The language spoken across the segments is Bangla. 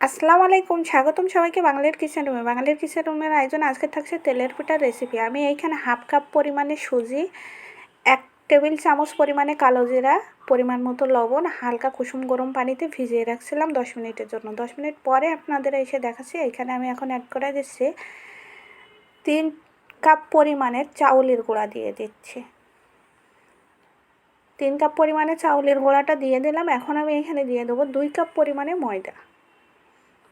আসসালামু আলাইকুম, স্বাগতম সবাইকে বাঙালির কিচেন রুমে। বাঙালির কিচেন রুমের আয়োজন আজকে থাকছে তেলের পিঠার রেসিপি। আমি এইখানে হাফ কাপ পরিমাণে সুজি, 1 টেবিল চামচ পরিমাণে কালো জিরা, পরিমাণ মতো লবণ, হালকা কুসুম গরম পানিতে ভিজিয়ে রাখছিলাম 10 মিনিটের জন্য। 10 মিনিট পরে আপনাদের এসে দেখাচ্ছি। এইখানে আমি এখন অ্যাড করে দিচ্ছি 3 কাপ পরিমাণের চাউলের গুঁড়া দিয়ে দিচ্ছি। 3 কাপ পরিমাণে চাউলের গুঁড়াটা দিয়ে দিলাম। এখন আমি এখানে দিয়ে দেবো 2 কাপ পরিমাণে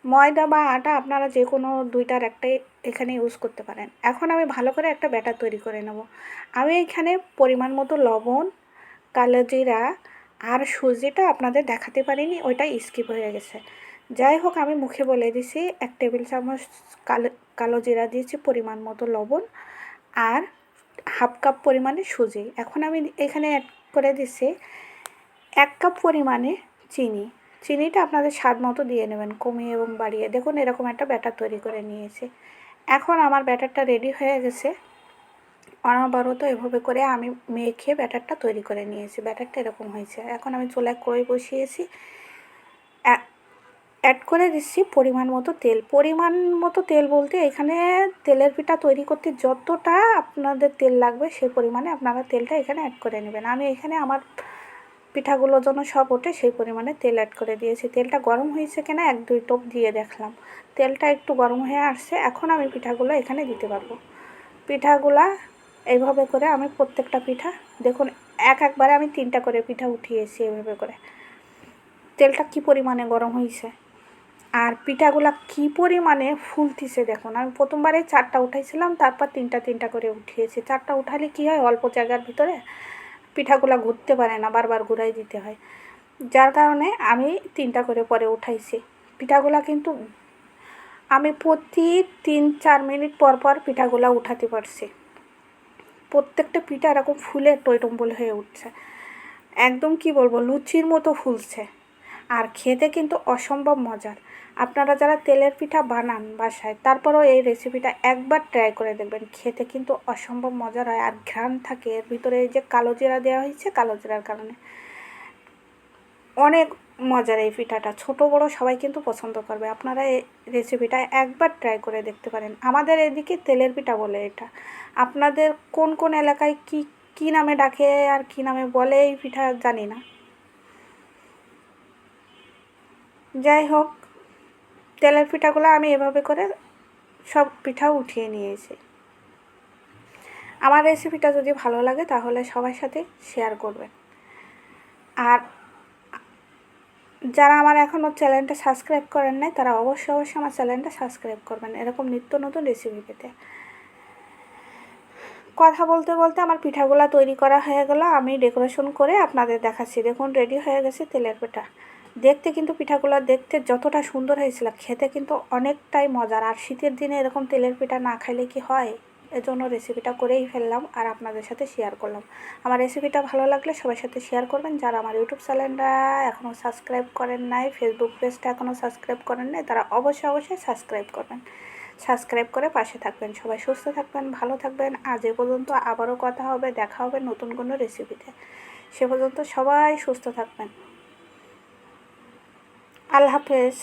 ময়দা বা আটা, আপনারা যে কোনো দুইটার একটাই এখানে ইউজ করতে পারেন। এখন আমি ভালো করে একটা ব্যাটার তৈরি করে নেব। আমি এখানে পরিমাণ মতো লবণ, কালো জিরা আর সুজিটা আপনাদের দেখাতে পারিনি, ওইটা স্কিপ হয়ে গেছে। যাই হোক, আমি মুখে বলে দিছি 1 টেবিল চামচ কালো জিরা দিয়েছি, পরিমাণ মতো লবণ আর হাফ কাপ পরিমাণে সুজি। এখন আমি এখানে অ্যাড করে দিচ্ছি 1 কাপ পরিমাণে চিনিটা আপনাদের স্বাদ মতো দিয়ে নেবেন, কমিয়ে এবং বাড়িয়ে। দেখুন এরকম একটা ব্যাটার তৈরি করে নিয়েছি। এখন আমার ব্যাটারটা রেডি হয়ে গেছে। অনবরত এভাবে করে আমি মেখে ব্যাটারটা তৈরি করে নিয়েছি। ব্যাটারটা এরকম হয়েছে। এখন আমি চুলায় কড়াই বসিয়েছি, অ্যাড করে দিচ্ছি পরিমাণ মতো তেল। পরিমাণ মতো তেল বলতে এখানে তেলের পিঠা তৈরি করতে যতটা আপনাদের তেল লাগবে সেই পরিমাণে আপনারা তেলটা এখানে অ্যাড করে নেবেন। আমি এখানে আমার পিঠাগুলো যেন সব ওঠে সেই পরিমাণে তেল অ্যাড করে দিয়েছি। তেলটা গরম হয়েছে কিনা 1-2 টোপ দিয়ে দেখলাম। তেলটা একটু গরম হয়ে আসছে। এখন আমি পিঠাগুলো এখানে দিতে পারবো। পিঠাগুলা এইভাবে করে আমি প্রত্যেকটা পিঠা, দেখুন একবারে আমি 3টা করে পিঠা উঠিয়েছি এভাবে করে। তেলটা কি পরিমাণে গরম হয়েছে আর পিঠাগুলা কি পরিমাণে ফুলতিছে দেখুন। আমি প্রথমবারে 4টা উঠাইছিলাম, তারপর 3টা করে উঠিয়েছি। 4টা উঠালে কি হয়, অল্প জায়গার ভিতরে পিঠাগুলা ঘুরতে পারে না, বারবার ঘুরাই দিতে হয়। যার কারণে আমি 3টা করে পরে উঠাইছি। পিঠাগুলা কিন্তু আমি প্রতি 3-4 মিনিট পর পর পিঠাগুলা উঠাতে পারছি। প্রত্যেকটা পিঠা এরকম ফুলে টইটম্বল হয়ে উঠছে, একদম কি বলবো, লুচির মতো ফুলছে। আর খেতে কিন্তু অসম্ভব মজার। আপনারা যারা তেলের পিঠা বানান বাসায়, তারপরেও এই রেসিপিটা একবার ট্রাই করে দেখবেন। খেতে কিন্তু অসম্ভব মজার হয় আর ঘ্রাণ থাকে এর ভিতরে। এই যে কালো জিরা দেওয়া হয়েছে, কালো জিরার কারণে অনেক মজার এই পিঠাটা। ছোট বড় সবাই কিন্তু পছন্দ করবে। আপনারা এই রেসিপিটা একবার ট্রাই করে দেখতে পারেন। আমাদের এদিকে তেলের পিঠা বলে এটা। আপনাদের কোন কোন এলাকায় কি নামে ডাকে আর কি নামে বলে এই পিঠা জানি না। যাই হোক, তেলের পিঠাগুলো আমি এভাবে করে সব পিঠা উঠিয়ে নিয়েছি। আমার রেসিপিটা যদি ভালো লাগে তাহলে সবার সাথে শেয়ার করবেন। আর যারা আমার এখনও চ্যানেলটা সাবস্ক্রাইব করেন নাই তারা অবশ্যই আমার চ্যানেলটা সাবস্ক্রাইব করবেন এরকম নিত্য নতুন রেসিপি পেতে। কথা বলতে বলতে আমার পিঠাগুলো তৈরি করা হয়ে গেল। আমি ডেকোরেশন করে আপনাদের দেখাচ্ছি। দেখুন রেডি হয়ে গেছে তেলের পিঠা। দেখতে কিন্তু পিঠাগুলো দেখতে যতটা সুন্দর হয়েছিল, খেতে কিন্তু অনেকটাই মজার। আর শীতের দিনে এরকম তেলের পিঠা না খাইলে কি হয়, এজন্য রেসিপিটা করেই ফেললাম আর আপনাদের সাথে শেয়ার করলাম। আমার রেসিপিটা ভালো লাগলে সবার সাথে শেয়ার করবেন। যারা আমার ইউটিউব চ্যানেলটা এখনও সাবস্ক্রাইব করেন নাই, ফেসবুক পেজটা এখনও সাবস্ক্রাইব করেন নাই, তারা অবশ্যই সাবস্ক্রাইব করবেন। সাবস্ক্রাইব করে পাশে থাকবেন। সবাই সুস্থ থাকবেন, ভালো থাকবেন। আজ এ পর্যন্ত। আবারও কথা হবে, দেখা হবে নতুন কোনো রেসিপিতে। সে পর্যন্ত সবাই সুস্থ থাকবেন। আল্লাহ হাফেজ।